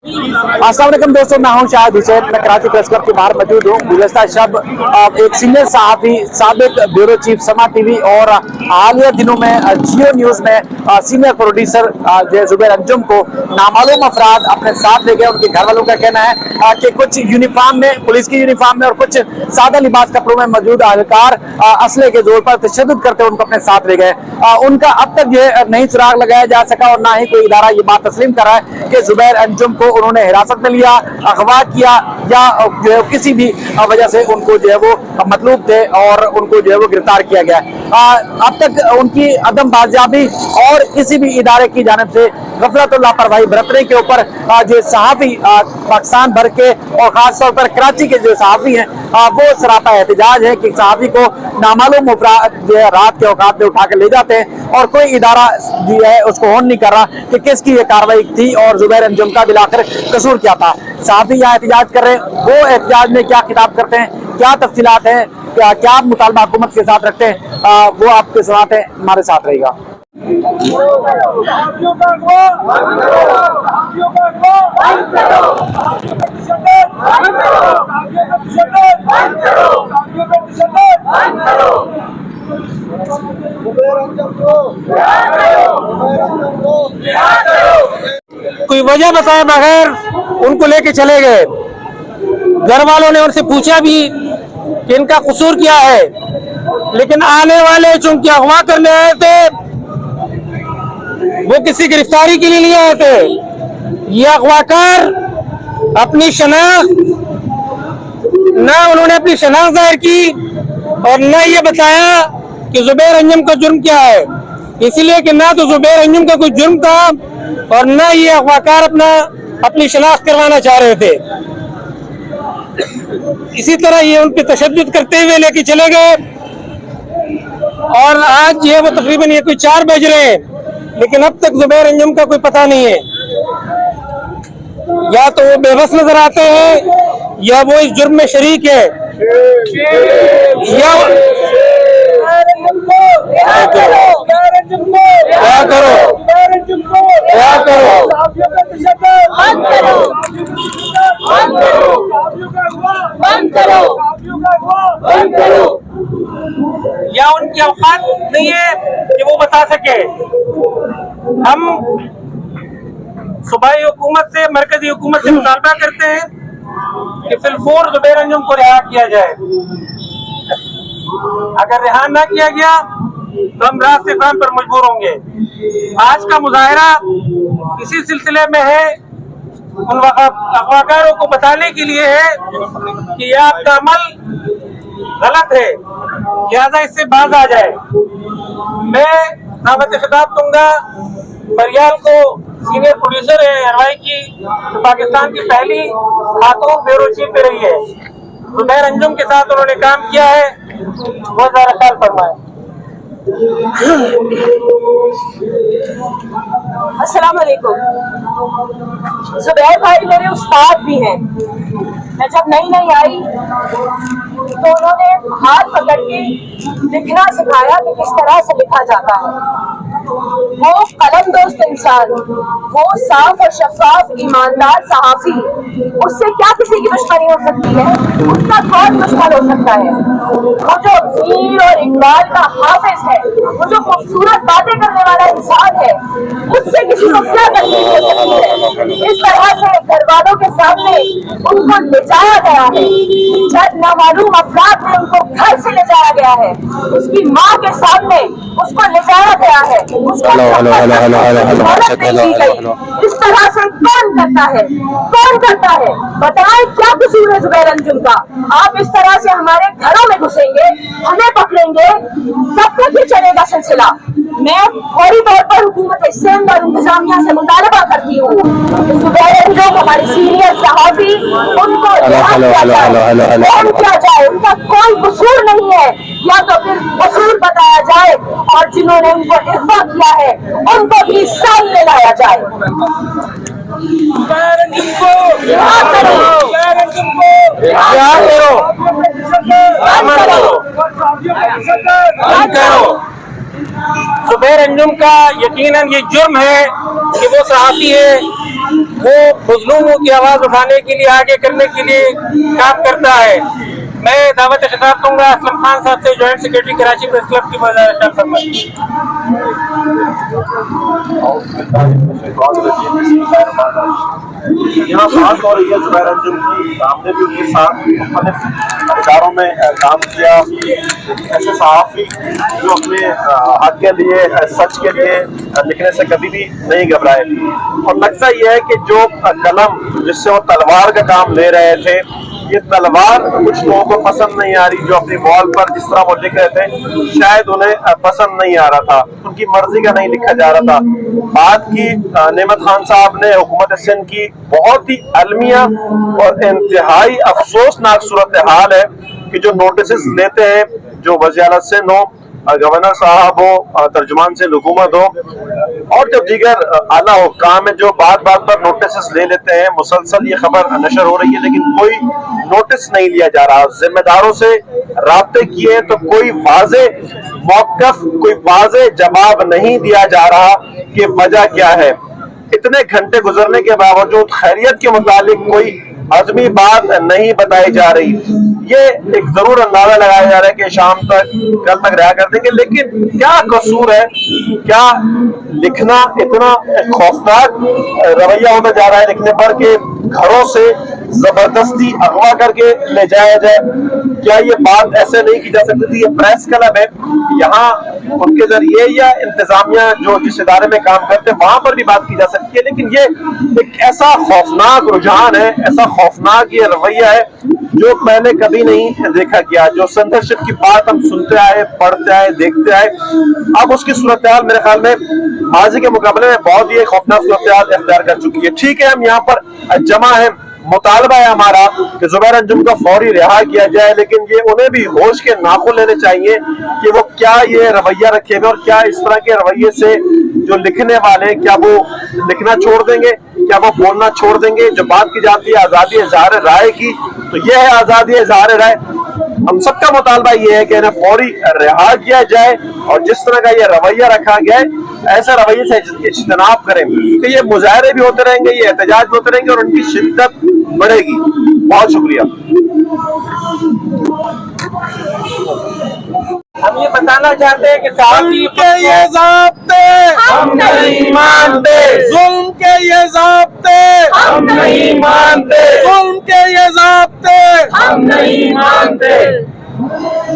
अस्सलाम वालेकुम दोस्तों, मैं हूं शाहिद हुसैन। मैं कराची प्रेस क्लब के बाहर मौजूद हूं। गुज़श्ता शब एक सीनियर सहाफ़ी, साबिक ब्यूरो चीफ समा टीवी और हालिया दिनों में जियो न्यूज़ में सीनियर प्रोड्यूसर जुबैर अंजुम को नामालूम अफराद अपने साथ ले गए। उनके घर वालों का कहना है कि कुछ यूनिफॉर्म में, पुलिस की यूनिफॉर्म में और कुछ सादा लिबास कपड़ों में मौजूद अहलकार असले के जोर पर तशद्दुद करते उनको अपने साथ ले गए। उनका अब तक ये नहीं सुराग लगाया जा सका और ना ही कोई इदारा ये बात तस्लीम कर रहा है कि जुबैर अंजुम को उन्होंने हिरासत में लिया, अगवा किया या जो है किसी भी वजह से उनको जो है वो मतलूब थे और उनको जो है वो गिरफ्तार किया गया। अब तक उनकी अदम बाजियाबी और किसी भी इदारे की जानिब से गफलत और लापरवाही बरतने के ऊपर जो सहाफ़ी पाकिस्तान भर के और खास तौर पर कराची के जो सहाफ़ी हैं वो सरापा एहतजाज है कि सहाफ़ी को नामालूम अफराद जो है रात के औकात में उठा कर ले जाते हैं और कोई इदारा जो है उसको होन नहीं कर रहा कि किसकी ये कार्रवाई थी और जुबैर अंजुम का बिलाखिर कसूर क्या था। सहाफ़ी यहाँ एहतजाज कर रहे हैं, वो एहतजाज में क्या खिताब करते हैं, क्या तफसीलात हैं, क्या मुतालबा हुकूमत के साथ रखते हैं, वो आपके साथ है, हमारे साथ रहेगा। कोई वजह बताए बगैर उनको लेके चले गए। घर वालों ने उनसे पूछा भी कि इनका कसूर क्या है, लेकिन आने वाले चूंकि अगवा करने आए थे, वो किसी गिरफ्तारी के लिए नहीं आए थे। ये अगवाकार अपनी शनाख्त ना उन्होंने अपनी शनाख्त जाहिर की और न ये बताया कि जुबैर अंजुम का जुर्म क्या है, इसलिए कि ना तो जुबैर अंजुम का कोई जुर्म था और न ये अगवाकार अपनी शनाख्त करवाना चाह रहे थे। इसी तरह ये उन पे तशद्दुद करते हुए लेके चले गए और आज ये वो तकरीबन ये कोई 4 बज रहे हैं, लेकिन अब तक जुबैर अंजुम का कोई पता नहीं है। या तो वो बेबस नजर आते हैं या वो इस जुर्म में शरीक है या या उनकी औकात नहीं है कि वो बता सके। हम सूबाई हुकूमत से, मरकजी हुकूमत से मुतालबा करते हैं कि फिलफौर जुबैर अंजुम को रिहा किया जाए। अगर रिहा ना किया गया तो हम रात से काम पर मजबूर होंगे। आज का मुजाहरा इसी सिलसिले में है, उन अगवाकारों को बताने के लिए है कि यह आपका अमल गलत है, लिहाजा इससे बाज आ जाए। मैं दावत खिताब दूंगा फरियाल को, सीनियर प्रोड्यूसर है एनवाई की, तो पाकिस्तान की पहली खातून ब्यूरो चीफ पे रही है। जुबैर अंजुम के साथ उन्होंने काम किया है, बहुत ज्यादा ख्याल फरमाए। अस्सलाम वालेकुम। जुबैर भाई मेरे उस्ताद भी हैं। मैं जब नई आई तो उन्होंने हाथ पकड़ के लिखना सिखाया कि किस तरह से लिखा जाता है। वो कलम दोस्त इंसान, वो साफ और शफाफ ईमानदार सहाफी, उससे क्या किसी की दुश्मनी हो सकती है? उसका कौन दुश्मन हो सकता है? वो जो मीर और इकबाल का हाफिज है, वो जो खूबसूरत बातें करने वाला इंसान है, उससे किसी को क्या तकलीफ हो सकती है? इस तरह से घर वालों के सामने उनको ले जाया गया है। जब नामालूम अफराद ने उनको घर से ले जाया गया है, उसकी माँ के सामने उसको ले जाया गया है, इस तरह से कौन करता है? कौन करता है? बताएं क्या कसूर है जुबैर अंजुम का? आप इस तरह से हमारे घरों में घुसेंगे, हमें पकड़ेंगे, तब तक ये चलेगा सिलसिला। मैं फौरी तौर पर हुकूमत सिंध और इंतजामिया से मुतालबा करती हूँ कि जुबैर अंजुम हमारी सीनियर सहाफी, उनको किया जाए। उनका कोई कसूर नहीं है, या तो फिर कसूर बताया जाए और जिन्होंने उनको अगवा किया है उनको भी सामने लाया जाए। जुबैर अंजुम का यकीनन ये जुर्म है कि वो सहाफ़ी है वो मजलूमों की आवाज उठाने के लिए, आगे करने के लिए काम करता है। मैं दावत खिताब दूंगा असलम खान साहब से, joint secretary Karachi press club की यहाँ बात हो रही है जुबैर अंजुम की, हमने भी उनके साथ मुख्तलिफ इदारों में काम किया। ऐसे सहाफ़ी जो अपने हक के लिए, सच के लिए लिखने से कभी भी नहीं घबराए, और लगता यह है कि जो कलम जिससे वो तलवार का काम ले रहे थे, ये तलवार कुछ लोगों को पसंद नहीं आ रही। जो अपनी वॉल पर जिस तरह वो लिख रहे थे, शायद उन्हें पसंद नहीं आ रहा था, उनकी मर्जी का नहीं लिखा जा रहा था। बात की नेमत खान साहब ने हुकूमत सिंध की बहुत ही अलमिया और इंतहाई अफसोसनाक सूरत हाल है कि जो नोटिस लेते हैं, जो वज़ीर सिंध हो, गवर्नर साहब हो, तर्जुमान से हुकूमत हो, और जब दीगर आला हुक्काम है जो बात बात पर नोटिस ले लेते हैं, मुसलसल ये खबर नशर हो रही है लेकिन कोई नोटिस नहीं लिया जा रहा। जिम्मेदारों से राब्ते किए तो कोई वाज़े मौक़िफ़, कोई वाज़े जवाब नहीं दिया जा रहा कि वजह क्या है। इतने घंटे गुजरने के बावजूद खैरियत के मुतालिक कोई आज़मी बात नहीं बताई जा रही। ये एक जरूर अंदाजा लगाया जा रहा है कि शाम तक, कल तक रहा कर देंगे, लेकिन क्या कसूर है, क्या लिखना इतना खौफनाक रवैया होता जा रहा है लिखने पर कि घरों से जबरदस्ती अगवा करके ले जाया जाए? क्या ये बात ऐसे नहीं की जा सकती थी? ये प्रेस क्लब है, यहाँ उनके जरिए या इंतजामिया जो जिस इदारे में काम करते हैं वहां पर भी बात की जा सकती है, लेकिन ये एक ऐसा खौफनाक रुझान है, ऐसा खौफनाक ये रवैया है जो पहले कभी नहीं देखा गया। जो सेंसरशिप की बात हम सुनते आए, पढ़ते आए, देखते आए, अब उसकी सूरत हाल मेरे ख्याल में माजी के मुकाबले में बहुत ही खौफनाक सूरत हाल इख्तियार कर चुकी है। ठीक है, हम यहाँ पर जमा है, मुतालबा है हमारा कि जुबैर अंजुम को फौरी रिहा किया जाए, लेकिन ये उन्हें भी होश के नाखून लेने चाहिए कि वो क्या ये रवैया रखेंगे और क्या इस तरह के रवैये से जो लिखने वाले, क्या वो लिखना छोड़ देंगे, क्या वो बोलना छोड़ देंगे? जो बात की जाती है आज़ादी इज़हार राय की, तो ये है आज़ादी इज़हार राय। हम सबका मुतालबा ये है कि इन्हें फौरी रिहा किया जाए, और जिस तरह का ये रवैया रखा गया है, ऐसा रवैये से इज्तनाब करें तो ये मुजाहरे भी होते रहेंगे, ये एहतजाज भी होते रहेंगे और उनकी शिद्दत बढ़ेगी। बहुत शुक्रिया। हम ये बताना चाहते हैं कि जुल्म के ये ज़ाब्ते हम नहीं मानते, जुल्म के ये ज़ाब्ते हम नहीं मानते, जुल्म के ये ज़ाब्ते हम नहीं मानते।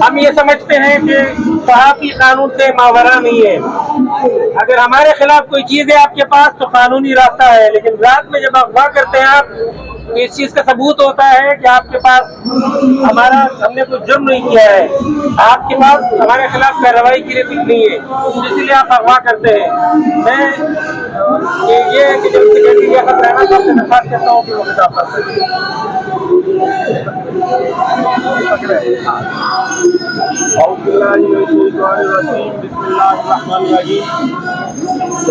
हम ये समझते हैं कि सहाफ़ी कानून से मावरा नहीं है। अगर हमारे खिलाफ कोई चीज है आपके पास तो कानूनी रास्ता है, लेकिन रात में जब अगवा करते हैं आप, तो इस चीज का सबूत होता है कि आपके पास हमने कोई जुर्म नहीं किया है, आपके पास हमारे खिलाफ कार्रवाई के लिए कुछ नहीं है, इसलिए आप अगवा करते हैं। मैं ये कि जब सेक्रेटरी लियाकत राना साहब से दरख्वास्त करता हूँ कि वो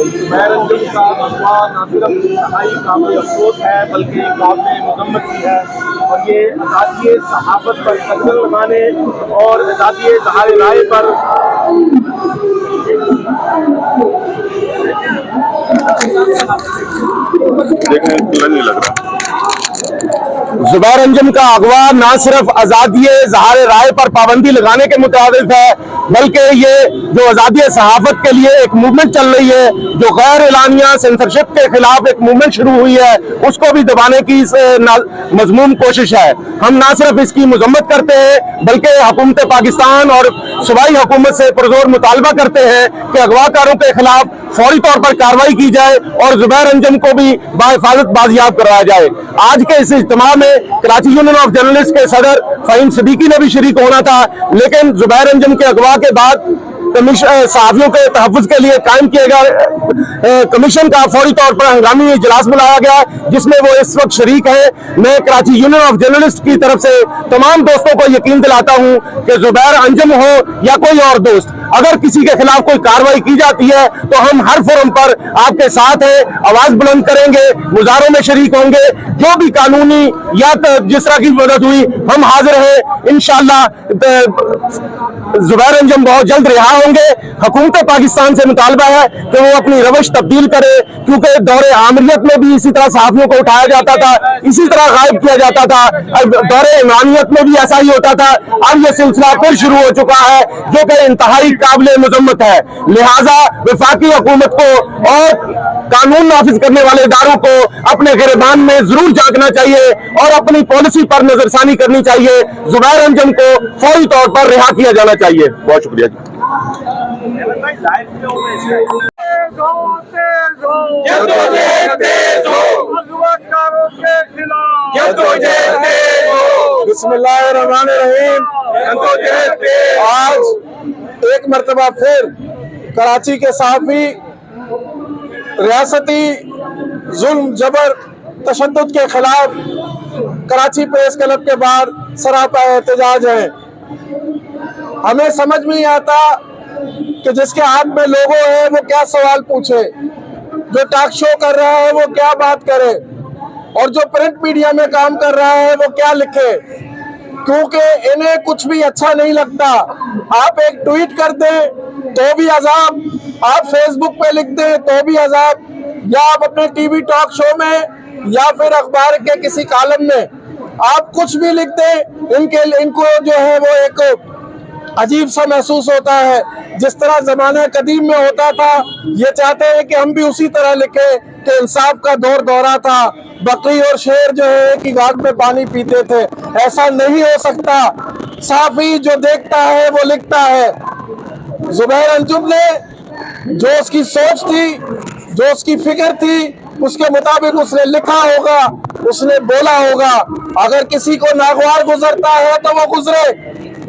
जुबैर अंजुम का अगवा न सिर्फ इंतहाई काबिल अफसोस है बल्कि काबिल मज़म्मत भी है, और ये आज़ादी सहाफ़त पर कदम लगाने और आज़ादी इज़हार राय पर देखने बुरा नहीं लग रहा। जुबैर अंजुम का अगवा न सिर्फ आज़ादी इज़हार राय पर पाबंदी लगाने के मुताबिक है, बल्कि ये जो आज़ादी सहाफ़त के लिए एक मूवमेंट चल रही है, जो गैर एलानिया सेंसरशिप के खिलाफ एक मूवमेंट शुरू हुई है, उसको भी दबाने की मज़मूम कोशिश है। हम न सिर्फ इसकी मज़म्मत करते हैं बल्कि हुकूमत पाकिस्तान और सूबाई हुकूमत से पुरज़ोर मुतालबा करते हैं कि अगवाकारों के खिलाफ फौरी तौर पर कार्रवाई की जाए और जुबैर अंजुम को भी बाहिफाजत बाजियाब करवाया जाए। आज के इस इज्तिमा में कराची यूनियन ऑफ जर्नलिस्ट के सदर फ़हीम सिद्दीकी ने भी शरीक होना था, लेकिन जुबैर अंजुम के अगवा के बाद सहाफ़ियों के तहफ़्फ़ुज़ के लिए कायम किए गए कमीशन का फौरी तौर पर हंगामी इजलास बुलाया गया, जिसमें वो इस वक्त शरीक है। मैं कराची यूनियन ऑफ जर्नलिस्ट की तरफ से तमाम दोस्तों को यकीन दिलाता हूँ कि जुबैर अंजुम हो या कोई और दोस्त, अगर किसी के खिलाफ कोई कार्रवाई की जाती है तो हम हर फोरम पर आपके साथ हैं, आवाज बुलंद करेंगे, मुजाहरों में शरीक होंगे, जो भी कानूनी या जिस तरह की मदद हुई हम हाजिर हैं इंशाअल्लाह। जुबैर अंजुम बहुत जल्द रिहा होंगे। हुकूमत पाकिस्तान से मुतालबा है कि वो अपनी रवश तब्दील करे, क्योंकि दौरे आमरियत में भी इसी तरह सहाफियों को उठाया जाता था, इसी तरह गायब किया जाता था, दौरे इमानियत में भी ऐसा ही होता था। अब ये सिलसिला फिर शुरू हो चुका है, जो कि इंतहाई काबिल मजम्मत है। लिहाजा वफाकी हुकूमत को और कानून नाफिज करने वाले इदारों को अपने गिरबान में जरूर जागना चाहिए और अपनी पॉलिसी पर नजरसानी करनी चाहिए। जुबैर अंजुम को फौरी तौर पर रिहा किया जाना चाहिए। बहुत शुक्रिया जी। बिस्मिल्लाहिर्रहमानिर्रहीम। आज एक मर्तबा फिर कराची के सहाफी रियासती जुल्म जबर तशद्दुद के खिलाफ कराची प्रेस क्लब के बाहर सरापा एहतजाज है। हमें समझ में नहीं आता कि जिसके हाथ में लोगो है वो क्या सवाल पूछे, जो टॉक शो कर रहा है वो क्या बात करे, और जो प्रिंट मीडिया में काम कर रहा है वो क्या लिखे, क्योंकि इन्हें कुछ भी अच्छा नहीं लगता। आप एक ट्वीट कर दें तो भी अजाब, आप फेसबुक पे लिख दें तो भी अजाब, या आप अपने टीवी टॉक शो में या फिर अखबार के किसी कॉलम में आप कुछ भी लिख दें, इनको जो है वो एक अजीब सा महसूस होता है। जिस तरह जमाना कदीम में होता था, ये चाहते हैं कि हम भी उसी तरह लिखे कि इंसाफ का दौर दौरा था, बकरी और शेर जो है एक ही घाट में पानी पीते थे। ऐसा नहीं हो सकता। साफी जो देखता है वो लिखता है। जुबैर अंजुम ने जो उसकी सोच थी, जो उसकी फिक्र थी, उसके मुताबिक उसने लिखा होगा, उसने बोला होगा। अगर किसी को नागवार गुजरता है तो वो गुजरे।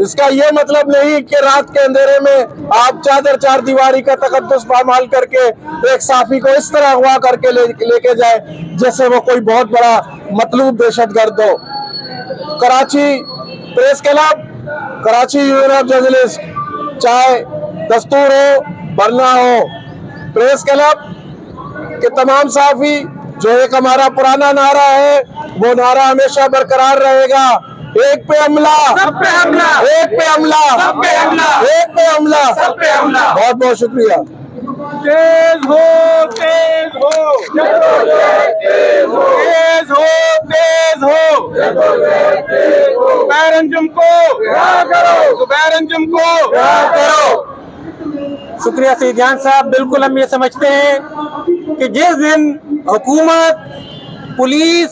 इसका ये मतलब नहीं कि रात के अंधेरे में आप चादर चार दीवारी का तकद्दुस पामाल करके एक साफी को इस तरह अगवा करके लेके जाए जैसे वो कोई बहुत बड़ा मतलूब दहशतगर्द हो। Karachi press club, Karachi union of journalist, चाहे दस्तूर हो वरना हो, प्रेस क्लब के तमाम साफी, जो एक हमारा पुराना नारा है, वो नारा हमेशा बरकरार रहेगा। एक पे हमला, सब पे हमला, एक पे हमला, सब पे हमला, एक पे हमला, सब पे हमला। बहुत बहुत शुक्रिया। तेज हो, तेज हो, तेज हो, तेज हो, तेज हो, जुबैर अंजुम को रिहा करो, जुबैर अंजुम को रिहा करो। शुक्रिया सईदियान साहब। बिल्कुल हम ये समझते हैं कि जिस दिन हुकूमत, पुलिस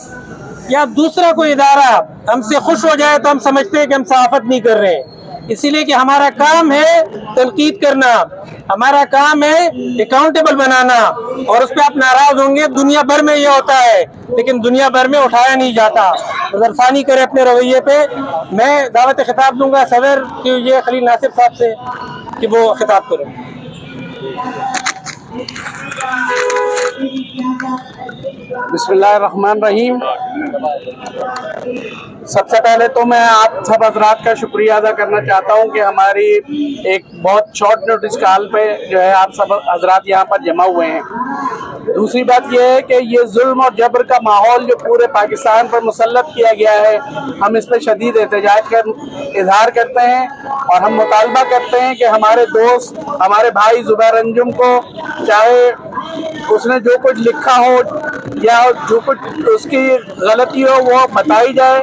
या दूसरा कोई इदारा हमसे खुश हो जाए तो हम समझते हैं कि हम सहाफत नहीं कर रहे हैं। इसीलिए कि हमारा काम है तनकीद करना, हमारा काम है अकाउंटेबल बनाना, और उस पर आप नाराज होंगे। दुनिया भर में ये होता है, लेकिन दुनिया भर में उठाया नहीं जाता। नजरसानी करें अपने रवैये पे। मैं दावत खिताब दूंगा सदर ये खलील नासिर साहब से कि वो खिताब करें। बिस्मिल्लाहिर्रहमानिर्रहीम। सबसे पहले तो मैं आप सब हजरात का शुक्रिया अदा करना चाहता हूं कि हमारी एक बहुत शॉर्ट नोटिस कॉल पे जो है आप सब हजरात यहाँ पर जमा हुए हैं। दूसरी बात यह है कि ये जुल्म और जबर का माहौल जो पूरे पाकिस्तान पर मुसल्लत किया गया है, हम इस पर शदीद एहतजाज कर इजहार करते हैं और हम मुतालबा करते हैं कि हमारे दोस्त, हमारे भाई जुबैर अंजुम को, चाहे उसने जो कुछ लिखा हो या जो कुछ उसकी गलती हो वो बताई जाए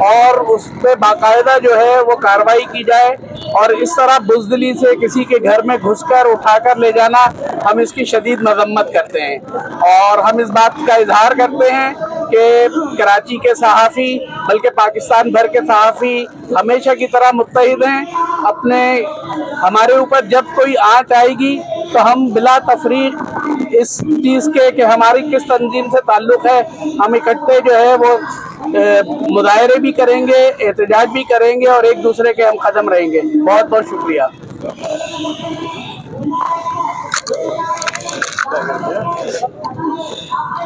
और उस पर बाकायदा जो है वो कार्रवाई की जाए। और इस तरह बुज़दिली से किसी के घर में घुसकर उठाकर ले जाना, हम इसकी शदीद मजम्मत करते हैं। और हम इस बात का इजहार करते हैं कि कराची के सहाफ़ी बल्कि पाकिस्तान भर के सहाफ़ी हमेशा की तरह मुत्तहिद हैं। हमारे ऊपर जब कोई आँच आएगी तो हम बिला तफरीक इस चीज़ के कि हमारी किस तंजीम से ताल्लुक़ है, हम इकट्ठे जो है वो मुजाहरे भी करेंगे, एहतजाज भी करेंगे और एक दूसरे के हम कदम रहेंगे। बहुत बहुत शुक्रिया।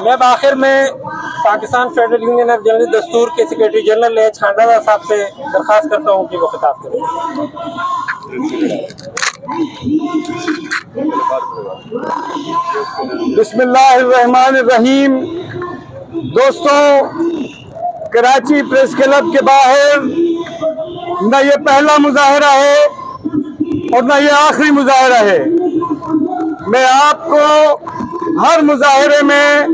मैं आखिर में Pakistan federal union of journalist दस्तूर के सेक्रेटरी जनरल एच खांडादा साहब से दरख्वास्त करता हूँ कि वो खिताब करें। बिस्मिल्लाहिर्रहमानिर्रहीम। दोस्तों, कराची प्रेस क्लब के बाहर न ये पहला मुजाहरा है और न ये आखिरी मुजाहरा है। मैं आपको हर मुजाहरे में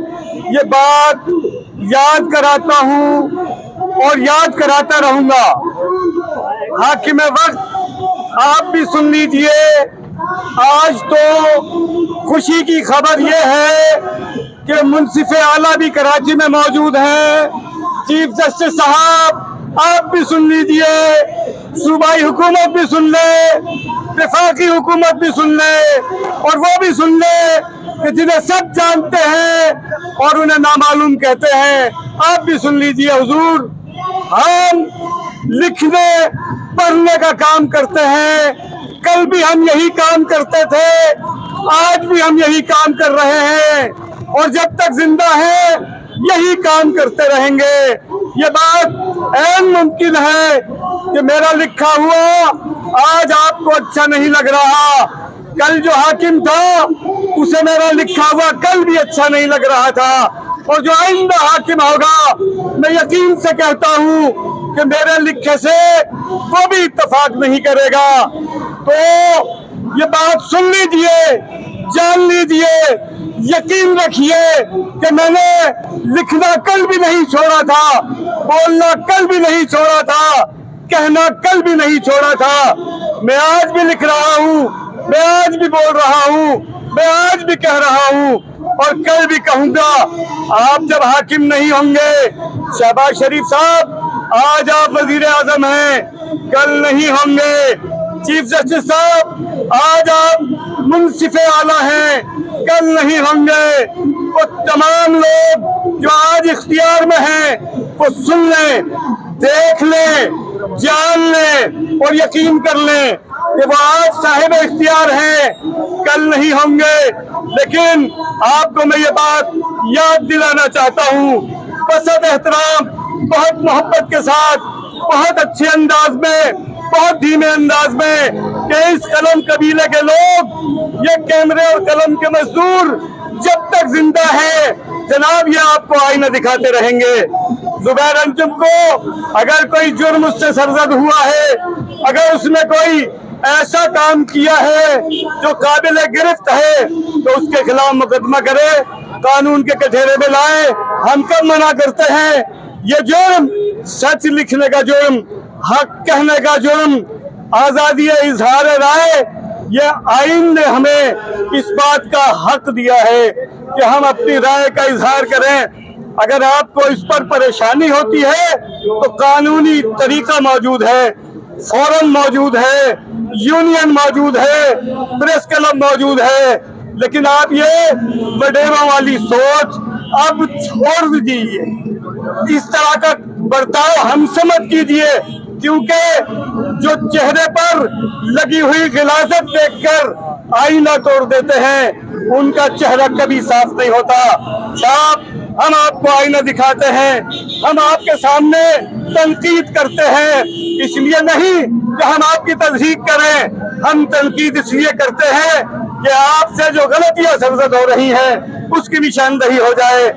ये बात याद कराता हूँ और याद कराता रहूंगा। हाकिम वक्त आप भी सुन लीजिए। आज तो खुशी की खबर ये है कि मुंसिफ आला भी कराची में मौजूद हैं। चीफ जस्टिस साहब आप भी सुन लीजिए, सूबाई हुकूमत भी सुन ले, वफाकी हुकूमत भी सुन ले, और वो भी सुन ले कि जिन्हें सब जानते हैं और उन्हें नामालूम कहते हैं। आप भी सुन लीजिए हुजूर, हम लिखने पढ़ने का काम करते हैं। कल भी हम यही काम करते थे, आज भी हम यही काम कर रहे हैं, और जब तक जिंदा है यही काम करते रहेंगे। ये बात ऐन मुमकिन है कि मेरा लिखा हुआ आज आपको अच्छा नहीं लग रहा। कल जो हाकिम था उसे मेरा लिखा हुआ कल भी अच्छा नहीं लग रहा था, और जो आइंदा हाकिम होगा मैं यकीन से कहता हूँ कि मेरे लिखे से वो भी इत्तेफाक नहीं करेगा। तो ये बात सुन लीजिए, जान लीजिए, यकीन रखिए कि मैंने लिखना कल भी नहीं छोड़ा था, बोलना कल भी नहीं छोड़ा था, कहना कल भी नहीं छोड़ा था। मैं आज भी लिख रहा हूँ, मैं आज भी बोल रहा हूँ, मैं आज भी कह रहा हूँ, और कल भी कहूंगा। आप जब हाकिम नहीं होंगे, शहबाज शरीफ साहब आज आप वजीर आजम हैं, कल नहीं होंगे। चीफ जस्टिस साहब आज आप मुंसिफ आला हैं, कल नहीं होंगे। वो तमाम लोग जो आज इख्तियार में हैं वो सुन लें, देख लें, जान लें और यकीन कर लें कि वो आज साहिब इख्तियार हैं, कल नहीं होंगे। लेकिन आपको मैं ये बात याद दिलाना चाहता हूँ, बसत एहतराम, बहुत मोहब्बत के साथ, बहुत अच्छे अंदाज में, बहुत धीमे अंदाज में, कि इस कलम कबीले के लोग, ये कैमरे और कलम के मजदूर जब तक जिंदा है जनाब ये आपको आईना दिखाते रहेंगे। जुबैर अंजुम को अगर कोई जुर्म उससे सरजद हुआ है, अगर उसने कोई ऐसा काम किया है जो काबिल गिरफ्त है, तो उसके खिलाफ मुकदमा करे, कानून के कठेरे में लाए। हम कब मना करते हैं? ये जुर्म, सच लिखने का जुर्म, हक कहने का जुर्म, आजादी इजहार राय, ये आइन ने हमें इस बात का हक दिया है कि हम अपनी राय का इजहार करें। अगर आपको इस पर परेशानी होती है तो कानूनी तरीका मौजूद है, फोरम मौजूद है, यूनियन मौजूद है, प्रेस क्लब मौजूद है। लेकिन आप ये वडेरों वाली सोच अब छोड़ दीजिए, इस तरह का बर्ताव हमसे मत कीजिए, क्योंकि जो चेहरे पर लगी हुई गिलाजत देखकर आईना तोड़ देते हैं उनका चेहरा कभी साफ नहीं होता। साहब, हम आपको आईना दिखाते हैं, हम आपके सामने तनकीद करते हैं, इसलिए नहीं कि हम आपकी तस्दीक करें, हम तनकीद इसलिए करते हैं कि आपसे जो गलतियां सरजद हो रही हैं उसकी निशानदही हो जाए।